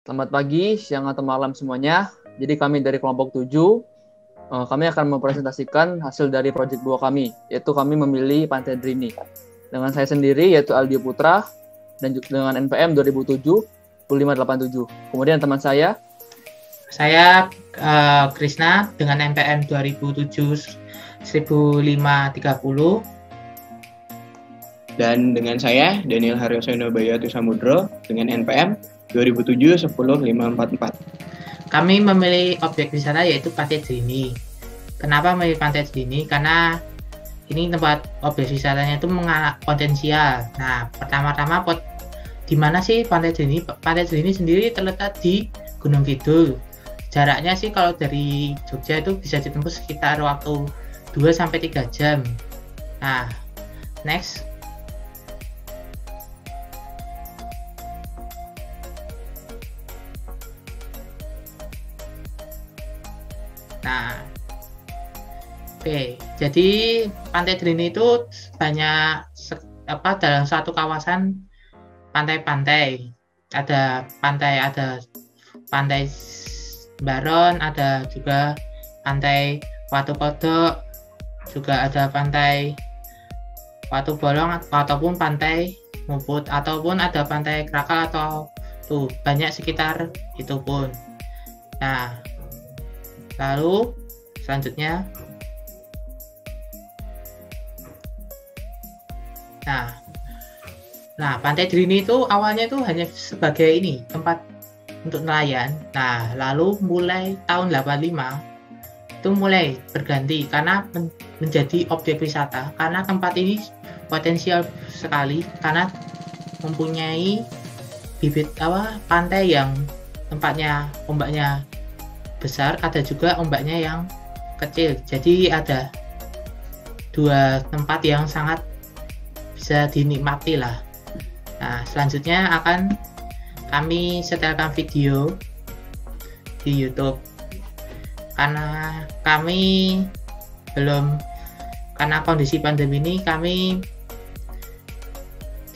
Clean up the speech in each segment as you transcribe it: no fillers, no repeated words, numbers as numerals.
Selamat pagi, siang atau malam semuanya. Jadi kami dari kelompok 7, kami akan mempresentasikan hasil dari proyek 2 kami, yaitu kami memilih Pantai Drini. Dengan saya sendiri, yaitu Aldio Putra, dan dengan NPM 2007-1587. Kemudian teman saya Krisna dengan NPM 2007-1530. Dan dengan saya, Daniel Haryosono Bayatu Samudro dengan NPM 2007-10544. Kami memilih objek wisata yaitu Pantai Drini. Kenapa memilih Pantai Drini? Karena ini tempat objek wisatanya itu potensial. Nah, pertama-tama di mana sih Pantai Drini? Pantai Drini sendiri terletak di Gunung Kidul. Jaraknya sih kalau dari Jogja itu bisa ditempuh sekitar waktu 2-3 jam. Nah, next. Nah, oke. Jadi Pantai Drini itu banyak dalam satu kawasan pantai-pantai. Ada pantai Baron, ada juga pantai Watu Kodok, juga ada pantai Watu Bolong ataupun pantai Muput, ataupun ada pantai Krakal atau tuh banyak sekitar itu pun. Nah, lalu selanjutnya, nah Pantai Drini itu awalnya itu hanya sebagai tempat untuk nelayan. Nah, lalu mulai tahun 85 itu mulai berganti karena menjadi objek wisata, karena tempat ini potensial sekali karena mempunyai bibit pantai yang tempatnya ombaknya besar, ada juga ombaknya yang kecil. Jadi ada dua tempat yang sangat bisa dinikmati lah. Nah, selanjutnya akan kami setelkan video di YouTube karena karena kondisi pandemi ini kami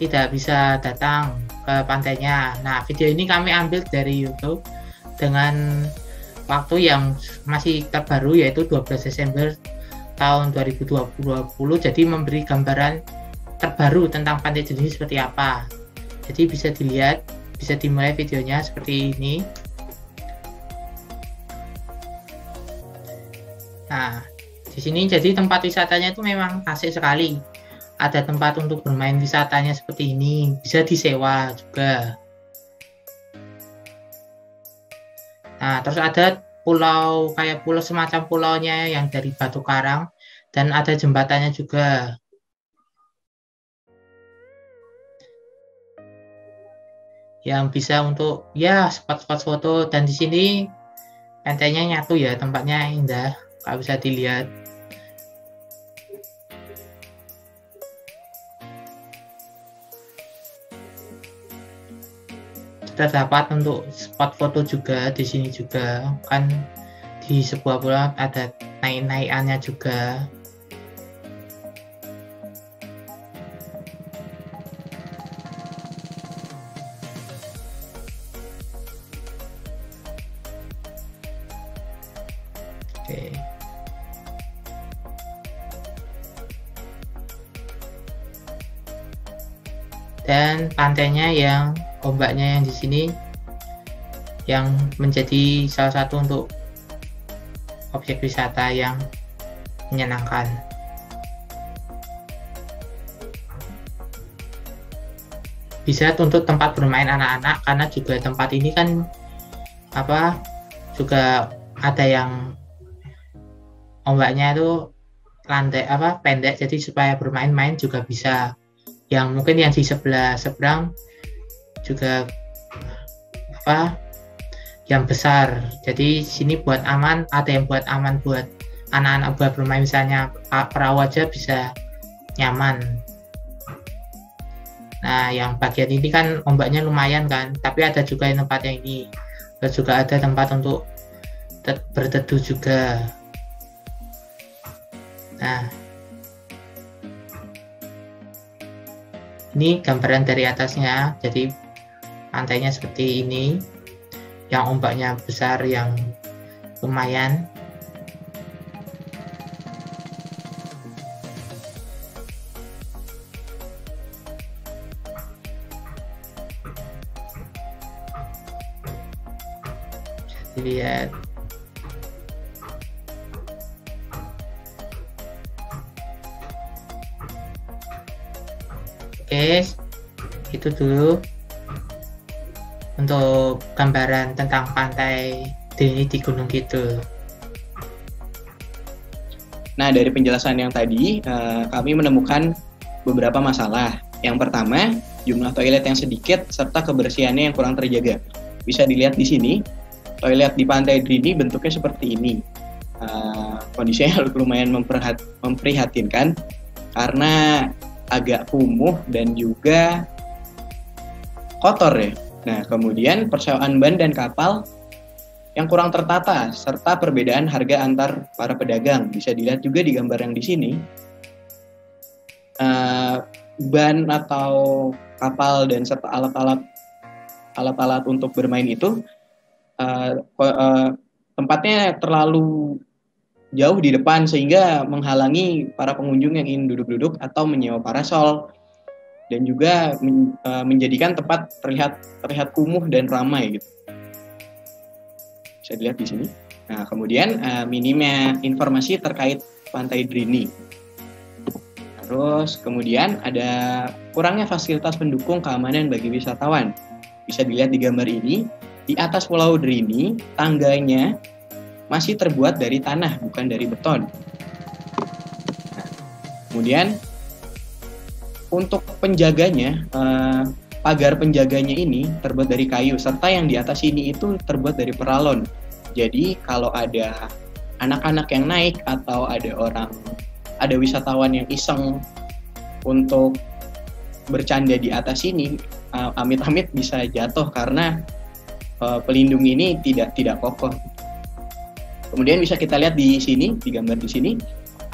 tidak bisa datang ke pantainya. Nah, video ini kami ambil dari YouTube dengan waktu yang masih terbaru, yaitu 12 Desember tahun 2020. Jadi memberi gambaran terbaru tentang Pantai Drini seperti apa. Jadi bisa dilihat, bisa dimulai videonya seperti ini. Nah, di sini jadi tempat wisatanya itu memang asik sekali. Ada tempat untuk bermain wisatanya seperti ini, bisa disewa juga. Nah, terus ada pulau semacam pulaunya yang dari batu karang, dan ada jembatannya juga. Yang bisa untuk spot-spot foto, dan di sini pantainya nyatu ya, tempatnya indah kalau bisa dilihat. Terdapat untuk spot foto juga di sini juga, kan di sebuah pulau ada naik-naikannya juga. Oke. Dan pantainya yang ombaknya yang di sini yang menjadi salah satu untuk objek wisata yang menyenangkan. Bisa untuk tempat bermain anak-anak, karena juga tempat ini kan juga ada yang ombaknya itu landai pendek, jadi supaya bermain-main juga bisa. Yang mungkin yang di sebelah seberang juga yang besar, jadi sini buat aman, ada yang buat aman buat anak-anak buat bermain, misalnya perahu aja bisa nyaman. Nah, yang bagian ini kan ombaknya lumayan kan, tapi ada juga yang tempat yang ini, terus juga ada tempat untuk berteduh juga. Nah, ini gambaran dari atasnya, jadi pantainya seperti ini. yang ombaknya besar, yang lumayan. Bisa dilihat. Oke, itu dulu untuk gambaran tentang pantai Drini di Gunung Kidul. Nah, dari penjelasan yang tadi, kami menemukan beberapa masalah. Yang pertama, jumlah toilet yang sedikit serta kebersihannya yang kurang terjaga. Bisa dilihat di sini, toilet di pantai Drini bentuknya seperti ini. Kondisinya lumayan memprihatinkan karena agak kumuh dan juga kotor ya. Nah, kemudian persewaan ban dan kapal yang kurang tertata serta perbedaan harga antar para pedagang. Bisa dilihat juga di gambar yang di sini. Ban atau kapal dan serta alat-alat untuk bermain itu tempatnya terlalu jauh di depan sehingga menghalangi para pengunjung yang ingin duduk-duduk atau menyewa parasol, dan juga menjadikan tempat terlihat kumuh dan ramai gitu. Bisa dilihat di sini. Nah, kemudian minimnya informasi terkait pantai Drini. Terus kemudian ada kurangnya fasilitas pendukung keamanan bagi wisatawan. Bisa dilihat di gambar ini, di atas Pulau Drini tangganya masih terbuat dari tanah, bukan dari beton. Nah, kemudian untuk penjaganya, pagar penjaganya ini terbuat dari kayu, serta yang di atas ini itu terbuat dari peralon. Jadi kalau ada anak-anak yang naik atau ada wisatawan yang iseng untuk bercanda di atas ini, amit-amit bisa jatuh karena pelindung ini tidak kokoh. Kemudian bisa kita lihat di sini, di gambar di sini,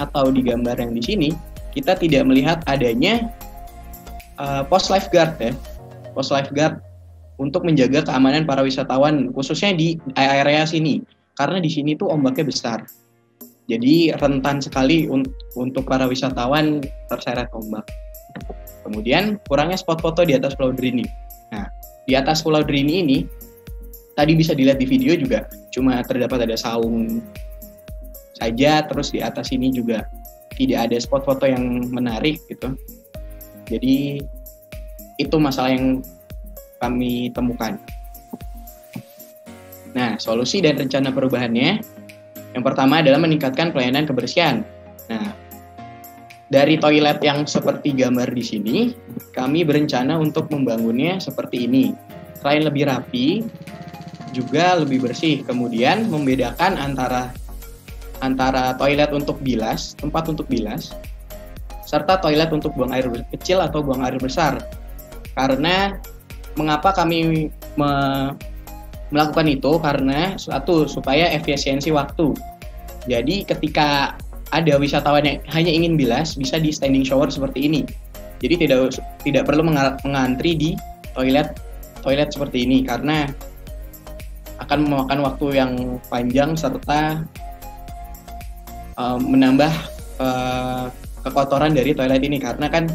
atau di gambar yang di sini, kita tidak melihat adanya pos lifeguard ya. Pos lifeguard untuk menjaga keamanan para wisatawan, khususnya di area sini. Karena di sini tuh ombaknya besar. Jadi rentan sekali untuk para wisatawan terseret ombak. Kemudian kurangnya spot foto di atas Pulau Drini. Nah, di atas Pulau Drini ini, tadi bisa dilihat di video juga, cuma terdapat ada saung saja, terus di atas ini juga tidak ada spot foto yang menarik gitu. Jadi itu masalah yang kami temukan. Nah, solusi dan rencana perubahannya, yang pertama adalah meningkatkan pelayanan kebersihan. Nah, dari toilet yang seperti gambar di sini, kami berencana untuk membangunnya seperti ini. Selain lebih rapi, juga lebih bersih. Kemudian membedakan antara toilet untuk bilas, tempat untuk bilas, serta toilet untuk buang air kecil atau buang air besar. Karena mengapa kami melakukan itu? Karena satu, supaya efisiensi waktu. Jadi ketika ada wisatawan yang hanya ingin bilas, bisa di standing shower seperti ini. Jadi tidak perlu mengantri di toilet seperti ini, karena akan memakan waktu yang panjang serta menambah kekotoran dari toilet ini, karena kan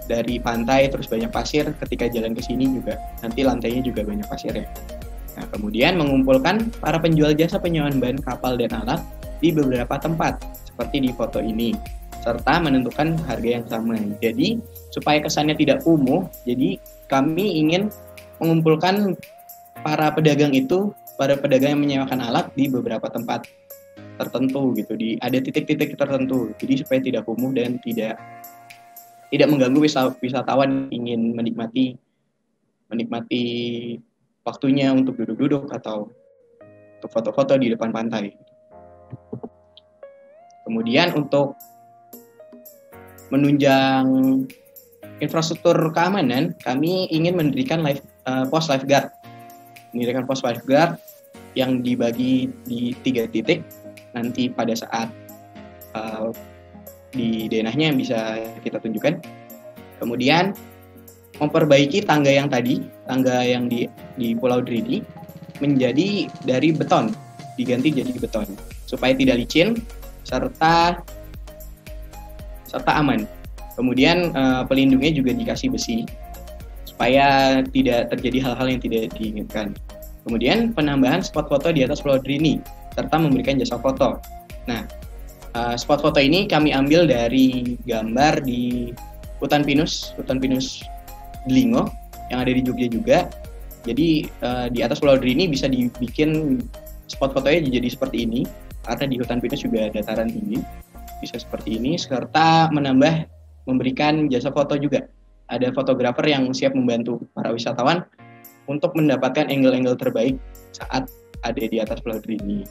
dari pantai terus banyak pasir, ketika jalan ke sini juga nanti lantainya juga banyak pasir ya. Nah, kemudian mengumpulkan para penjual jasa penyewaan ban, kapal, dan alat di beberapa tempat seperti di foto ini, serta menentukan harga yang sama. Jadi supaya kesannya tidak kumuh, jadi kami ingin mengumpulkan para pedagang yang menyewakan alat di beberapa tempat tertentu gitu, ada titik-titik tertentu, jadi supaya tidak kumuh dan tidak mengganggu wisatawan ingin menikmati waktunya untuk duduk-duduk atau untuk foto-foto di depan pantai. Kemudian untuk menunjang infrastruktur keamanan, kami ingin mendirikan pos lifeguard. Mendirikan pos lifeguard yang dibagi di 3 titik. Nanti pada saat di denahnya bisa kita tunjukkan. Kemudian memperbaiki tangga yang di Pulau Drini, menjadi dari beton, diganti jadi beton supaya tidak licin serta aman. Kemudian pelindungnya juga dikasih besi supaya tidak terjadi hal-hal yang tidak diinginkan. Kemudian penambahan spot foto di atas Pulau Drini serta memberikan jasa foto. Nah, spot foto ini kami ambil dari gambar di Hutan Pinus Delingo yang ada di Jogja juga. Jadi di atas Pulau Drini bisa dibikin spot fotonya jadi seperti ini, karena di Hutan Pinus juga dataran tinggi, bisa seperti ini, serta memberikan jasa foto juga. Ada fotografer yang siap membantu para wisatawan untuk mendapatkan angle-angle terbaik saat ada di atas Pulau Drini.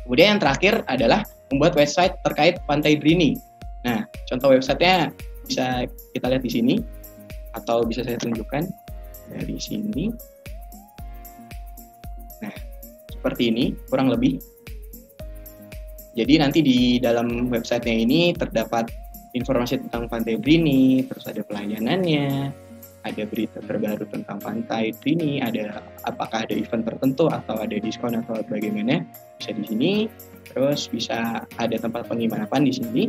Kemudian yang terakhir adalah membuat website terkait Pantai Drini. Nah, contoh websitenya bisa kita lihat di sini, atau bisa saya tunjukkan dari sini. Nah, seperti ini kurang lebih. Jadi nanti di dalam websitenya ini terdapat informasi tentang Pantai Drini, terus ada pelayanannya, ada berita terbaru tentang Pantai Drini, ada apakah ada event tertentu atau ada diskon atau bagaimana, bisa di sini. Terus bisa ada tempat penginapan di sini.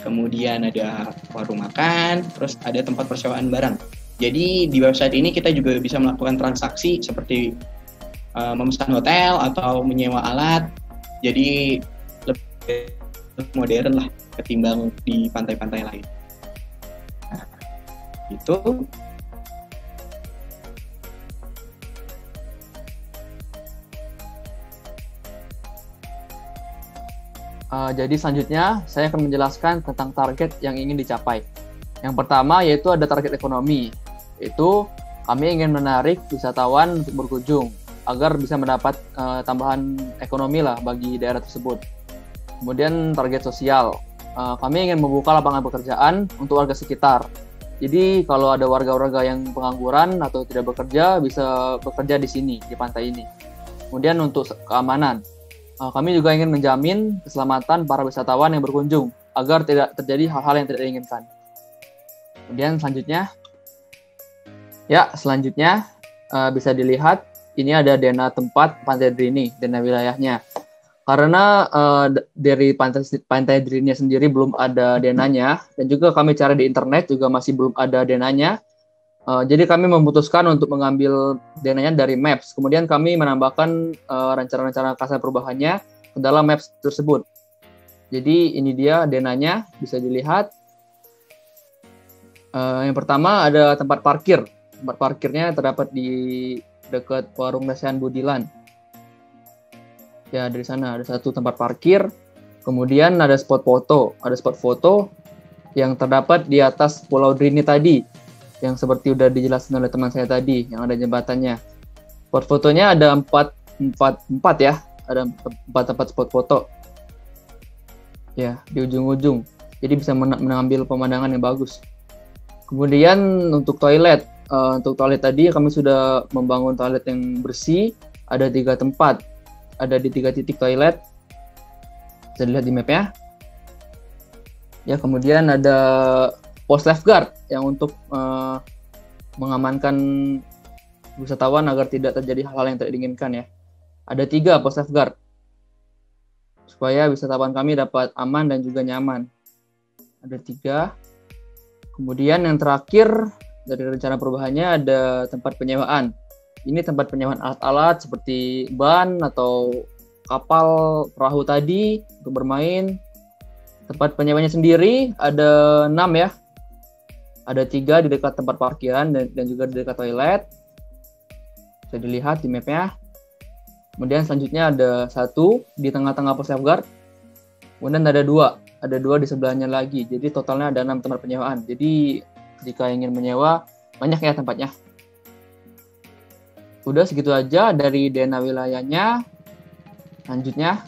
Kemudian ada warung makan, terus ada tempat persewaan barang. Jadi di website ini kita juga bisa melakukan transaksi seperti memesan hotel atau menyewa alat. Jadi lebih modern lah ketimbang di pantai-pantai lain. Nah, itu. Jadi selanjutnya saya akan menjelaskan tentang target yang ingin dicapai. Yang pertama yaitu ada target ekonomi. Itu kami ingin menarik wisatawan untuk berkunjung agar bisa mendapat tambahan ekonomi lah bagi daerah tersebut. Kemudian target sosial. Kami ingin membuka lapangan pekerjaan untuk warga sekitar. Jadi kalau ada warga-warga yang pengangguran atau tidak bekerja bisa bekerja di sini, di pantai ini. Kemudian untuk keamanan. Kami juga ingin menjamin keselamatan para wisatawan yang berkunjung agar tidak terjadi hal-hal yang tidak diinginkan. Kemudian selanjutnya bisa dilihat ini ada dena tempat Pantai Drini, dena wilayahnya. Karena dari Pantai Drini sendiri belum ada denanya, dan juga kami cari di internet juga masih belum ada denanya. Jadi kami memutuskan untuk mengambil denanya dari Maps. Kemudian kami menambahkan rencana-rencana kasar perubahannya ke dalam Maps tersebut. Jadi ini dia denanya, bisa dilihat. Yang pertama ada tempat parkir. Tempat parkirnya terdapat di dekat warung Lesehan Budilan. Ya, dari sana ada satu tempat parkir. Kemudian ada spot foto. Ada spot foto yang terdapat di atas Pulau Drini tadi, yang seperti udah dijelaskan oleh teman saya tadi, yang ada jembatannya. Spot fotonya ada empat ya, ada 4 tempat spot foto. Ya, di ujung-ujung. Jadi bisa mengambil pemandangan yang bagus. Kemudian untuk toilet tadi kami sudah membangun toilet yang bersih, ada 3 tempat, ada di 3 titik toilet, bisa dilihat di map-nya. Ya, kemudian ada pos lifeguard yang untuk mengamankan wisatawan agar tidak terjadi hal-hal yang tidak diinginkan ya. Ada 3 pos lifeguard supaya wisatawan kami dapat aman dan juga nyaman. Ada 3. Kemudian yang terakhir dari rencana perubahannya ada tempat penyewaan. Ini tempat penyewaan alat-alat seperti ban atau kapal perahu tadi untuk bermain. Tempat penyewanya sendiri ada 6 ya. Ada 3 di dekat tempat parkiran dan juga di dekat toilet. Bisa dilihat di map-nya. Kemudian selanjutnya ada 1 di tengah-tengah pos lifeguard. Kemudian ada 2 di sebelahnya lagi. Jadi totalnya ada 6 tempat penyewaan. Jadi jika ingin menyewa, banyak ya tempatnya. Udah segitu aja dari dena wilayahnya. Selanjutnya,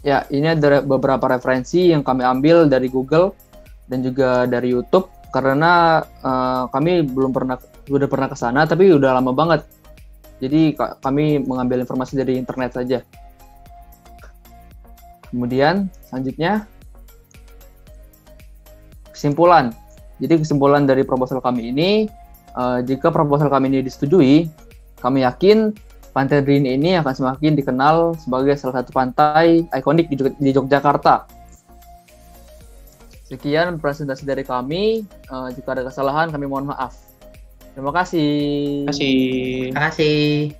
ya, ini ada beberapa referensi yang kami ambil dari Google dan juga dari YouTube karena kami udah pernah ke sana tapi udah lama banget. Jadi kami mengambil informasi dari internet saja. Kemudian selanjutnya kesimpulan. Jadi kesimpulan dari proposal kami ini jika proposal kami ini disetujui, kami yakin Pantai Drini ini akan semakin dikenal sebagai salah satu pantai ikonik di Yogyakarta. Sekian presentasi dari kami. Jika ada kesalahan, kami mohon maaf. Terima kasih. Terima kasih. Terima kasih.